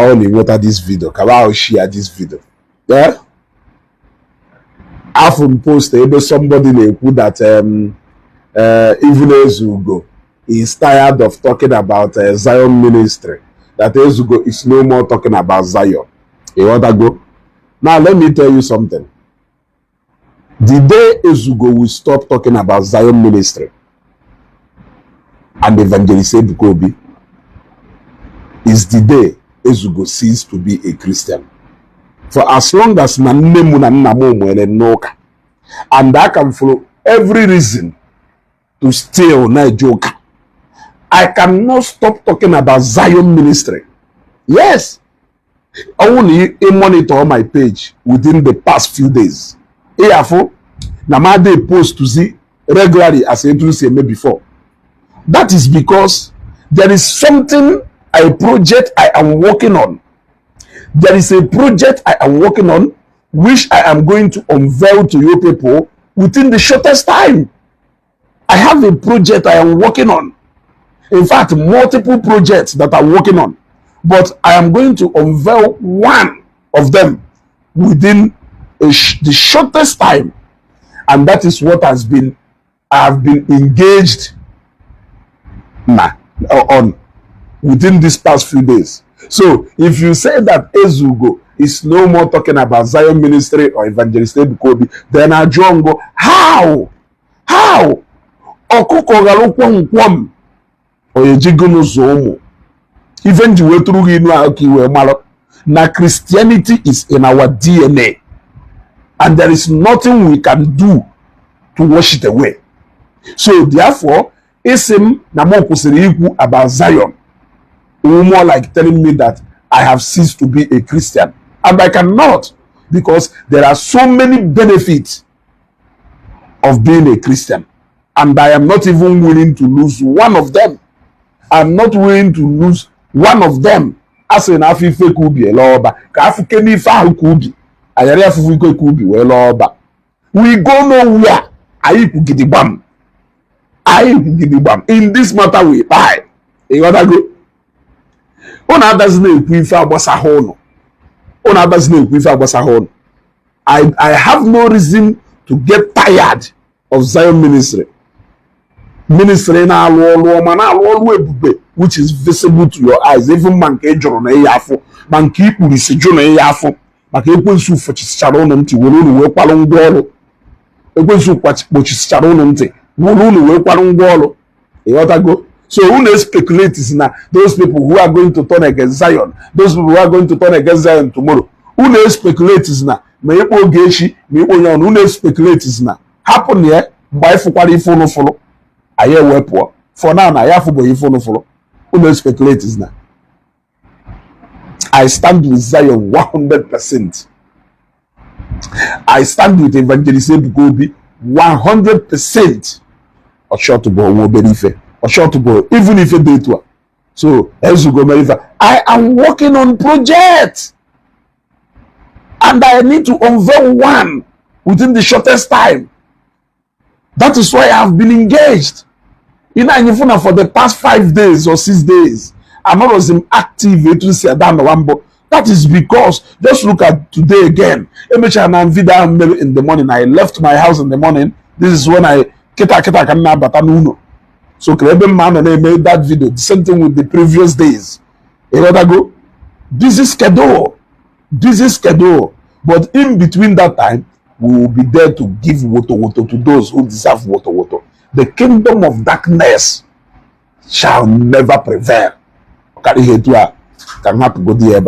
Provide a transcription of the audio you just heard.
only water this video. I'll share this video. Yeah. I often post somebody put that even Ezugo is tired of talking about Zion ministry. That Ezugo is no more talking about Zion. You want to go? Now let me tell you something. The day Ezugo will stop talking about Zion ministry and Evangelist Ebuka Obi is the day Ezugo cease to be a Christian. For as long as and I can follow every reason to steal na joke, I cannot stop talking about Zion ministry. Yes, only I monitor my page within the past few days. Therefore, Namade post to see regularly as I do say before. That is because there is something, a project I am working on. There is a project I am working on which I am going to unveil to you people within the shortest time. I have a project I am working on. In fact, multiple projects that I'm working on. But I am going to unveil one of them within the shortest time. And that is what I have been engaged on within these past few days. So if you say that Ezugo is no more talking about Zion ministry or Evangelist Ebuka Obi, then I go, how? Okuko oyejigono zomo. Even the way through na Christianity is in our DNA, and there is nothing we can do to wash it away. So therefore, isim namokusiriku about Zion, more like telling me that I have ceased to be a Christian, and I cannot, because there are so many benefits of being a Christian, and I am not even willing to lose one of them. I'm not willing to lose one of them. As an Afife Kubi, Loba, Kafukeni Fahu Kubi, Ayaria Fufuko Kubi, Loba. We go nowhere. I get the bam. In this matter, we buy. You gotta go. On others name, Quifa Basahono. On others name, Quifa Basahono. I have no reason to get tired of Zion ministry. Ministry na which is visible to your eyes. Even manke joro na yafo, manke polisi joro na yafo, manke ekwensu fochicharo no mti wolunu we kwalo ngolo, ekwensu fochicharo no mti wolunu we kwalo ngolo. You want to go? So who speculate is now those people who are going to turn against Zion, those people who are going to turn against Zion tomorrow. Who speculate is now me epo geshi me epo yon. Who speculate is now happen here by fukwari follow. I hear wepo. For now, I have to follow. Who knows speculate is now? I stand with Zion 100%. I stand with Evangelist Ebuka Obi 100%. Or short to go, or short to go, even if they do. So, as you go, I am working on projects, and I need to unveil one within the shortest time. That is why I have been engaged. For the past 5 days or 6 days, I'm not as active to say that. That is because, just look at today again. In the morning, I left my house in the morning. This is when I so man and I made that video. The same thing with the previous days. You gotta go. This is schedule. But in between that time, we will be there to give woto to those who deserve woto. The kingdom of darkness shall never prevail. Can you hear? Can happen go there,